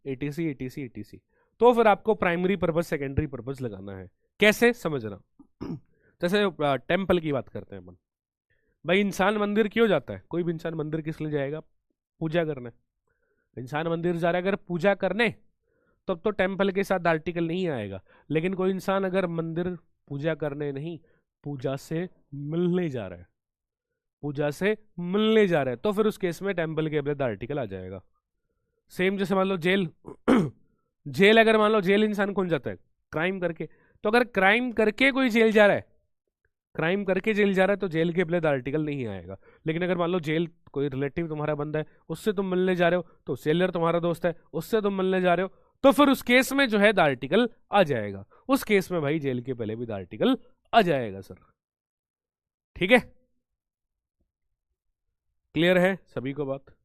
एटीसी एटीसी एटीसी। तो फिर आपको प्राइमरी पर्पज सेकेंडरी पर्पज लगाना है। कैसे? समझना। जैसे टेम्पल की बात करते हैं अपन, भाई इंसान मंदिर क्यों जाता है? कोई भी इंसान मंदिर किस लिए जाएगा? पूजा करने। इंसान मंदिर जा रहा है अगर पूजा करने, तब तो टेम्पल के साथ आर्टिकल नहीं आएगा। लेकिन कोई इंसान अगर मंदिर पूजा करने नहीं, पूजा से मिलने जा रहा है, पूजा से मिलने जा रहा है, तो फिर उस केस में टेम्पल के विरुद्ध आर्टिकल आ जाएगा। सेम जैसे मान लो जेल जेल अगर मान लो जेल इंसान कौन जाता है? क्राइम करके। तो अगर क्राइम करके कोई जेल जा रहा है, क्राइम करके जेल जा रहा है, तो जेल के विरुद्ध आर्टिकल नहीं आएगा। लेकिन अगर मान लो जेल कोई रिलेटिव तुम्हारा बंदा है, उससे तुम मिलने जा रहे हो, तो सेलर तुम्हारा दोस्त है, उससे तुम मिलने जा रहे हो, तो फिर उस केस में जो है द आर्टिकल आ जाएगा। उस केस में भाई जेल के पहले भी द आर्टिकल आ जाएगा सर, ठीक है? क्लियर है सभी को बात?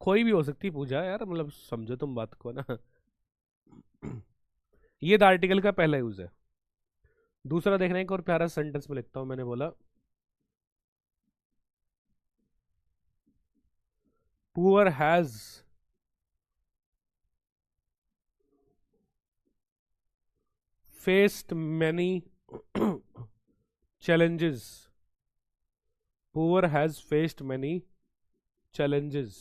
कोई भी हो सकती पूजा यार, मतलब समझो तुम बात को ना। ये द आर्टिकल का पहला यूज है। दूसरा देखना, एक और प्यारा सेंटेंस में लिखता हूं, मैंने बोला poor has faced many challenges. Poor has faced many challenges.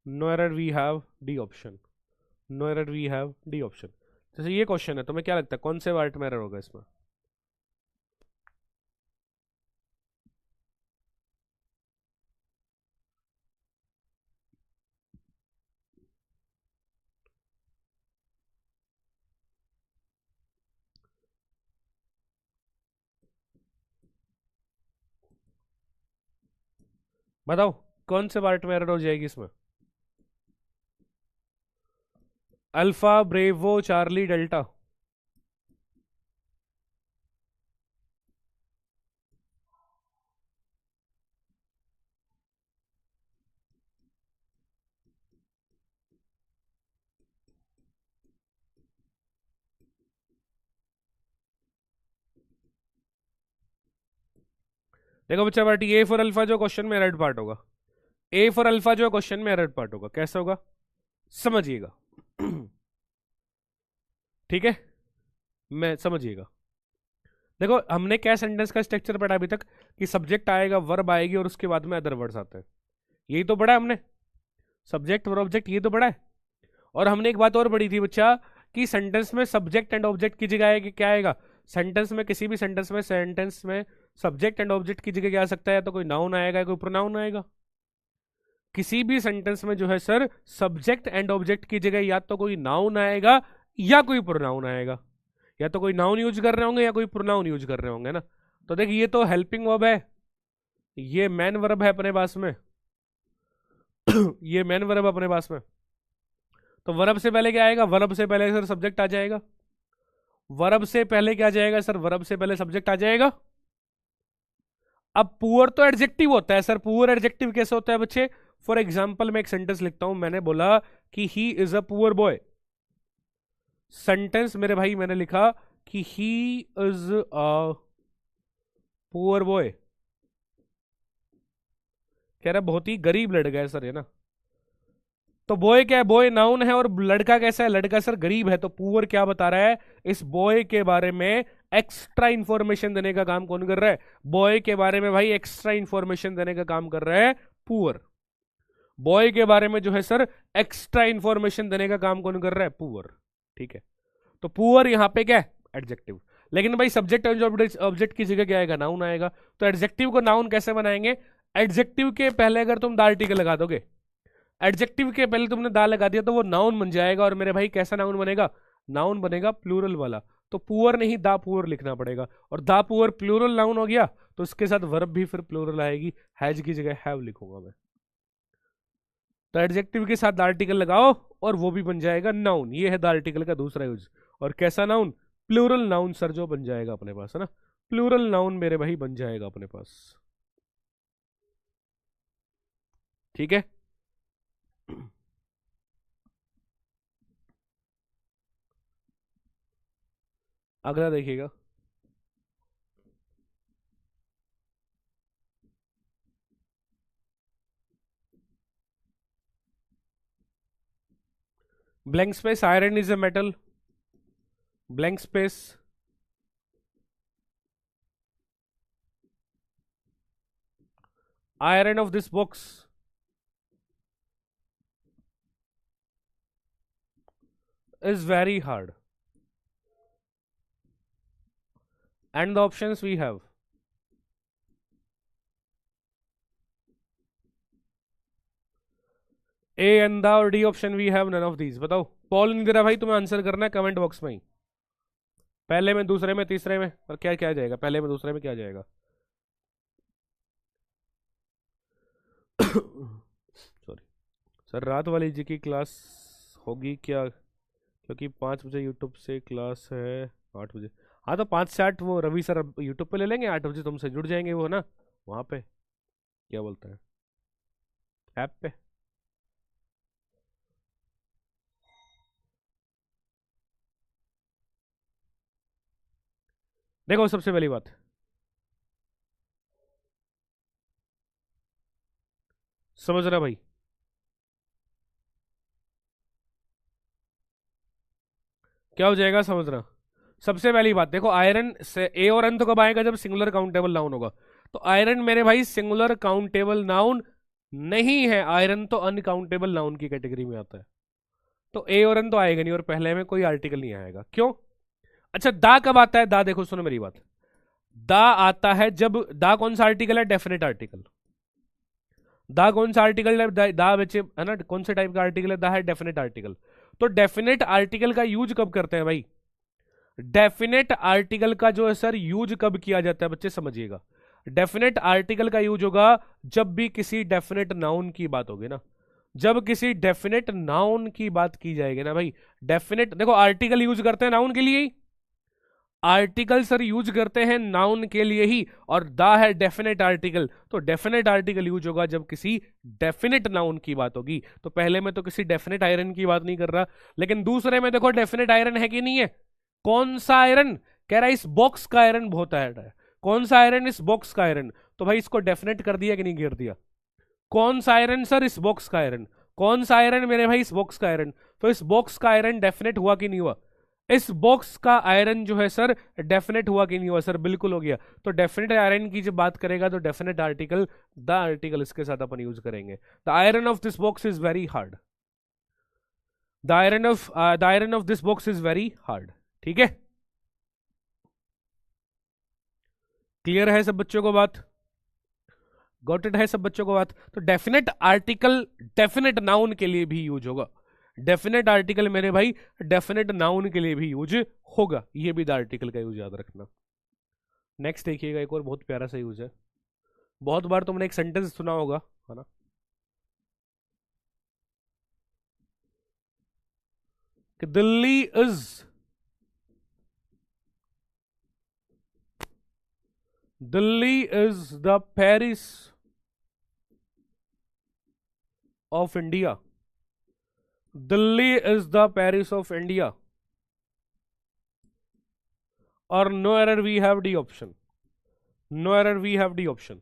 No error, we have D option. No error, we have D option. जैसे ये क्वेश्चन है, तुम्हें क्या लगता है कौन से पार्ट में एरर होगा इसमें? बताओ कौन से पार्ट में एरर हो जाएगी इसमें? Alpha bravo charlie delta. देखो बच्चा पार्टी, ए फॉर अल्फा जो क्वेश्चन में एरर पार्ट होगा, ए फॉर अल्फा जो क्वेश्चन में एरर पार्ट होगा, कैसे होगा समझिएगा। ठीक है, मैं समझिएगा। देखो हमने क्या सेंटेंस का स्ट्रक्चर पढ़ा अभी तक, कि सब्जेक्ट आएगा, वर्ब आएगी, और उसके बाद में अदर वर्ड्स आते हैं। यही तो पढ़ा हमने, सब्जेक्ट वर्ब ऑब्जेक्ट, ये तो पढ़ा है। और हमने एक बात और पढ़ी थी बच्चा, कि सेंटेंस में सब्जेक्ट एंड ऑब्जेक्ट की जगह आएगी, क्या आएगा? सेंटेंस में, किसी भी सेंटेंस में सब्जेक्ट एंड ऑब्जेक्ट की जगह क्या आ सकता है? या तो कोई नाउन आएगा या कोई प्रोनाउन आएगा। किसी भी सेंटेंस में जो है सर, सब्जेक्ट एंड ऑब्जेक्ट की जगह या तो कोई नाउन आएगा या कोई प्रोनाउन आएगा। या तो कोई नाउन यूज कर रहे होंगे या कोई प्रोनाउन यूज कर रहे होंगे ना। तो देख, ये तो हेल्पिंग वर्ब है, ये मैन वर्ब है अपने पास में। ये मैन वर्ब अपने पास में। तो वर्ब से पहले क्या आएगा? वर्ब से पहले सर सब्जेक्ट आ जाएगा। वर्ब से पहले क्या जाएगा सर? वर्ब से पहले सब्जेक्ट आ जाएगा। अब पुअर तो एडजेक्टिव होता है सर। पुअर एडजेक्टिव कैसे होता है बच्चे? फॉर एग्जाम्पल मैं एक सेंटेंस लिखता हूं, मैंने बोला कि he is a poor boy. Sentence मेरे भाई मैंने लिखा कि he is a poor boy. कह रहा बहुत ही गरीब लड़का है सर, है ना। तो बॉय क्या है? बॉय नाउन है। और लड़का कैसा है? लड़का सर गरीब है। तो पुअर क्या बता रहा है? इस बॉय के बारे में एक्स्ट्रा इंफॉर्मेशन देने का काम कौन कर रहा है? बॉय के बारे में भाई एक्स्ट्रा इंफॉर्मेशन देने का काम कर रहा है पुअर। बॉय के बारे में जो है सर एक्स्ट्रा इंफॉर्मेशन देने का काम कौन कर रहा है? पुअर। ठीक है, तो पुअर यहां पे क्या है? एडजेक्टिव। लेकिन भाई सब्जेक्ट ऑब्जेक्ट की जगह क्या आएगा? नाउन आएगा। तो एडजेक्टिव को नाउन कैसे बनाएंगे? एडजेक्टिव के पहले अगर तुम द आर्टिकल लगा दोगे, एडजेक्टिव के पहले तुमने दा लगा दिया तो वो नाउन बन जाएगा। और मेरे भाई कैसा नाउन बनेगा? नाउन बनेगा प्लूरल वाला। तो पुअर नहीं दा पुअर लिखना पड़ेगा। और दा पुअर प्लूरल नाउन हो गया, तो उसके साथ वर्ब भी फिर प्लूरल आएगी। हैज की जगह हैव लिखूंगा मैं। तो एडजेक्टिव के साथ द आर्टिकल लगाओ और वो भी बन जाएगा नाउन। ये है द आर्टिकल का दूसरा यूज। और कैसा नाउन? प्लूरल नाउन सर, जो बन जाएगा अपने पास, है ना। प्लूरल नाउन मेरे भाई बन जाएगा अपने पास। ठीक है। अगला देखिएगा। Blank space, iron is a metal. Blank space, iron of this box is very hard. And the options we have A and the और D option we have none of these। बताओ, पॉल नहीं दे रहा भाई, तुम्हें answer करना है comment box में ही। पहले में, दूसरे में, तीसरे में, और क्या क्या जाएगा? पहले में, दूसरे में क्या जाएगा? सॉरी सर, रात वाली जी की क्लास होगी क्या? क्योंकि 5 बजे यूट्यूब से क्लास है। 8 बजे, हाँ तो 5 से 8 वो रवि सर यूट्यूब पे ले लेंगे। 8 बजे तुमसे जुड़ जाएंगे वो, ना, वहाँ पे। क्या बोलता है? ऐप पे। देखो सबसे पहली बात, समझ रहा भाई? क्या हो जाएगा समझ रहा? सबसे पहली बात देखो, आयरन से ए और एन तो कब आएगा? जब सिंगुलर काउंटेबल नाउन होगा। तो आयरन मेरे भाई सिंगुलर काउंटेबल नाउन नहीं है। आयरन तो अनकाउंटेबल नाउन की कैटेगरी में आता है। तो ए और एन तो आएगा नहीं, और पहले में कोई आर्टिकल नहीं आएगा। क्यों? अच्छा, दा कब आता है? दा देखो, सुनो मेरी बात। दा आता है जब, दा कौन सा आर्टिकल है? Definite article. दा कौन सा आर्टिकल है? दा बच्चे, है ना, कौन से टाइप का आर्टिकल है? दा है डेफिनेट आर्टिकल। तो डेफिनेट आर्टिकल का यूज कब करते हैं भाई? डेफिनेट आर्टिकल का जो है सर यूज कब किया जाता है बच्चे, समझिएगा। डेफिनेट आर्टिकल का यूज होगा जब भी किसी डेफिनेट नाउन की बात होगी ना। जब किसी डेफिनेट नाउन की बात की जाएगी ना भाई। डेफिनेट, देखो आर्टिकल यूज करते हैं नाउन के लिए ही। आर्टिकल सर यूज करते हैं नाउन के लिए ही। और दा है डेफिनेट आर्टिकल। तो डेफिनेट आर्टिकल यूज होगा जब किसी डेफिनेट नाउन की बात होगी। तो पहले में तो किसी डेफिनेट आयरन की बात नहीं कर रहा, लेकिन दूसरे में देखो डेफिनेट आयरन है कि नहीं है? कौन सा आयरन? कह रहा है इस बॉक्स का आयरन बहुत है। कौन सा आयरन? इस बॉक्स का आयरन। तो भाई इसको डेफिनेट कर दिया कि नहीं गिर दिया? कौन सा आयरन सर? इस बॉक्स का आयरन। कौन सा आयरन मेरे भाई? इस बॉक्स का आयरन। तो इस बॉक्स का आयरन डेफिनेट हुआ कि नहीं हुआ? इस बॉक्स का आयरन जो है सर डेफिनेट हुआ कि नहीं हुआ? सर बिल्कुल हो गया। तो डेफिनेट आयरन की जब बात करेगा तो डेफिनेट आर्टिकल, द आर्टिकल इसके साथ अपन यूज करेंगे। The iron of this box is very hard. The iron of this box is very hard. ठीक है, क्लियर है सब बच्चों को बात? गॉट इट है सब बच्चों को बात? तो डेफिनेट आर्टिकल डेफिनेट नाउन के लिए भी यूज होगा। डेफिनेट आर्टिकल मेरे भाई डेफिनेट नाउन के लिए भी यूज होगा। ये भी द आर्टिकल का यूज याद रखना। नेक्स्ट देखिएगा, एक और बहुत प्यारा सा यूज है। बहुत बार तुमने एक सेंटेंस सुना होगा, है ना। कि Delhi is the Paris of India, Delhi is the Paris of India, और no error we have D option, no error we have D option.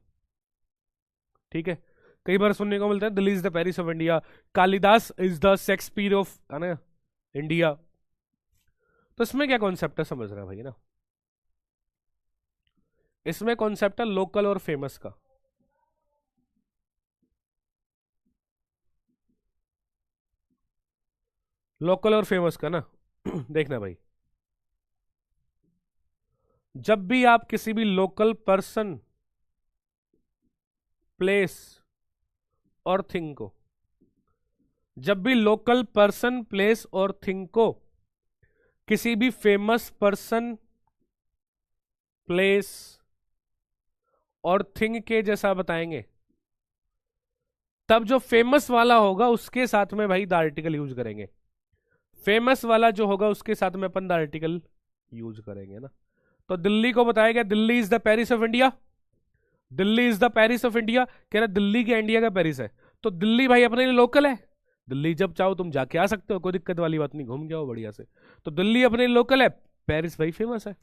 ठीक है, कई बार सुनने को मिलता है Delhi is the Paris of India, Kalidas is the Shakespeare of है ना इंडिया। तो इसमें क्या कॉन्सेप्ट है समझ रहे हैं भाई ना, इसमें कॉन्सेप्ट है लोकल और फेमस का। लोकल और फेमस का ना देखना भाई, जब भी आप किसी भी लोकल पर्सन, प्लेस और थिंग को, जब भी लोकल पर्सन, प्लेस और थिंग को किसी भी फेमस पर्सन, प्लेस और थिंग के जैसा बताएंगे, तब जो फेमस वाला होगा उसके साथ में भाई द आर्टिकल यूज करेंगे। फेमस वाला जो होगा उसके साथ में अपन द आर्टिकल यूज करेंगे ना। तो दिल्ली को बताया गया Delhi is the Paris of India, Delhi is the Paris of India, कह रहा दिल्ली के इंडिया का पेरिस है, तो दिल्ली भाई अपने लिए लोकल है, दिल्ली जब चाहो तुम जाके आ सकते हो, कोई दिक्कत वाली बात नहीं, घूम के आओ बढ़िया से। तो दिल्ली अपने लिए लोकल है, पेरिस भाई फेमस है।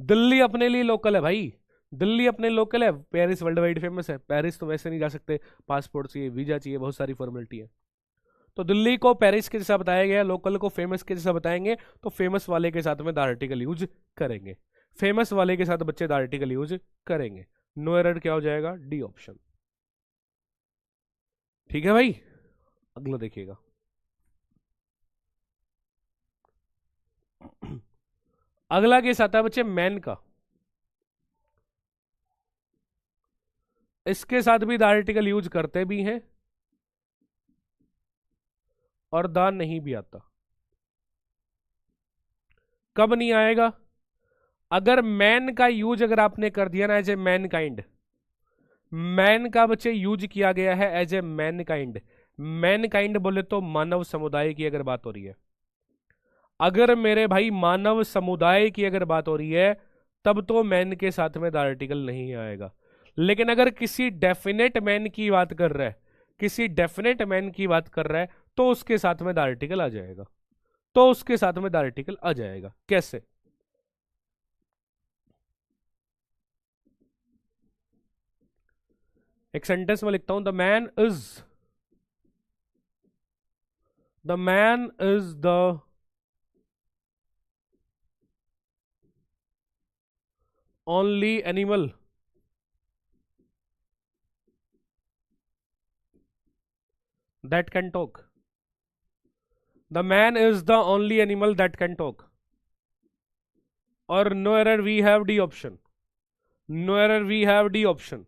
दिल्ली अपने लिए लोकल है भाई, दिल्ली अपने लोकल है, पेरिस वर्ल्ड वाइड फेमस है। पेरिस तो वैसे नहीं जा सकते, पासपोर्ट चाहिए, वीजा चाहिए, बहुत सारी फॉर्मेलिटी है। तो दिल्ली को पेरिस के जैसा बताया गया, लोकल को फेमस के जैसा बताएंगे, तो फेमस वाले के साथ में द आर्टिकल यूज करेंगे, फेमस वाले के साथ बच्चे द आर्टिकल यूज करेंगे। नो एरर क्या हो जाएगा, डी ऑप्शन। ठीक है भाई, अगला देखिएगा। अगला केस आता है बच्चे मैन का, इसके साथ भी द आर्टिकल यूज करते भी हैं और द नहीं भी आता। कब नहीं आएगा, अगर मैन का यूज अगर आपने कर दिया ना as a mankind, man का बच्चे यूज किया गया है as a mankind, mankind बोले तो मानव समुदाय की अगर बात हो रही है, अगर मेरे भाई मानव समुदाय की अगर बात हो रही है, तब तो मैन के साथ में द आर्टिकल नहीं आएगा। लेकिन अगर किसी डेफिनेट मैन की बात कर रहा है, किसी डेफिनेट मैन की बात कर रहा है, तो उसके साथ में द आर्टिकल आ जाएगा, तो उसके साथ में द आर्टिकल आ जाएगा। कैसे, एक सेंटेंस में लिखता हूं, the man is the only animal that can talk, the man is the only animal that can talk, or no error we have D option, no error we have D option,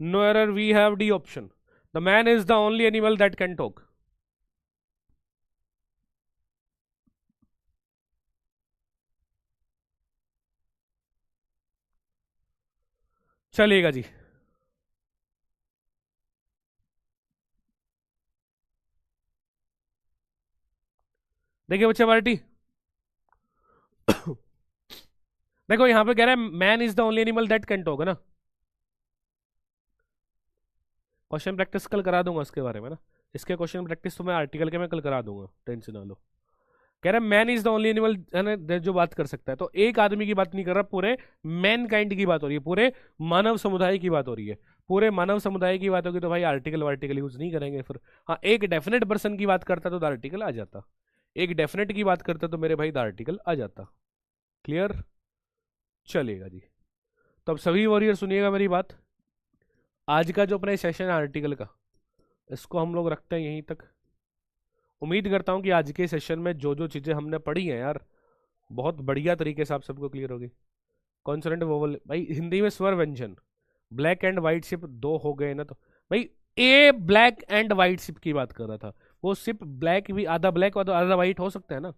no error we have D option, the man is the only animal that can talk। चलिएगा जी, देखिए बच्चे party देखो यहां पे कह रहा है man is the only animal that can talk, है ना। क्वेश्चन प्रैक्टिस कल करा दूंगा इसके बारे में ना, इसके क्वेश्चन प्रैक्टिस तो मैं आर्टिकल के मैं कल करा दूंगा, टेंशन ना लो। कह रहा है man is the only animal, है ना, जो बात कर सकता है। तो एक आदमी की बात नहीं कर रहा, पूरे मैन काइंड की बात हो रही है, पूरे मानव समुदाय की बात हो रही है। पूरे मानव समुदाय की बात होगी तो भाई आर्टिकल वार्टिकल यूज नहीं करेंगे फिर। हाँ, एक डेफिनेट पर्सन की बात करता तो द आर्टिकल आ जाता, एक डेफिनेट की बात करता तो मेरे भाई द आर्टिकल आ जाता। क्लियर, चलेगा जी। तो अब सभी वॉरियर सुनिएगा मेरी बात, आज का जो अपना सेशन है आर्टिकल का, इसको हम लोग रखते हैं यहीं तक। उम्मीद करता हूं कि आज के सेशन में जो जो चीज़ें हमने पढ़ी हैं यार, बहुत बढ़िया तरीके से आप सबको क्लियर होगी। कॉन्सोनेंट वोवल भाई, हिंदी में स्वर व्यंजन, ब्लैक एंड व्हाइट शिप दो हो गए ना, तो भाई ए ब्लैक एंड व्हाइट शिप की बात कर रहा था, वो शिप ब्लैक भी, आधा ब्लैक और आधा व्हाइट हो सकता है ना।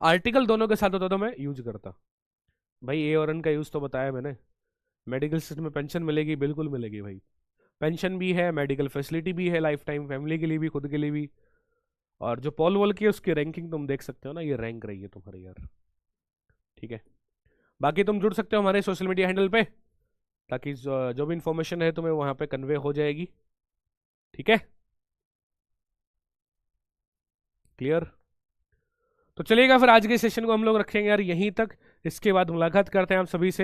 आर्टिकल दोनों के साथ होता तो मैं यूज करता भाई। ए और एन का यूज तो बताया मैंने। मेडिकल सिस्टम में पेंशन मिलेगी, बिल्कुल मिलेगी भाई, पेंशन भी है, मेडिकल फैसिलिटी भी है, लाइफ टाइम फैमिली के लिए भी, खुद के लिए भी, और जो पॉल वॉल की है उसकी रैंकिंग तुम देख सकते हो ना, ये रैंक रही है तुम्हारी यार। ठीक है, बाकी तुम जुड़ सकते हो हमारे सोशल मीडिया हैंडल पे, ताकि जो भी इंफॉर्मेशन है तुम्हें वहां पे कन्वे हो जाएगी। ठीक है, क्लियर। तो चलिएगा फिर आज के सेशन को हम लोग रखेंगे यार यहीं तक। इसके बाद मुलाकात करते हैं आप सभी से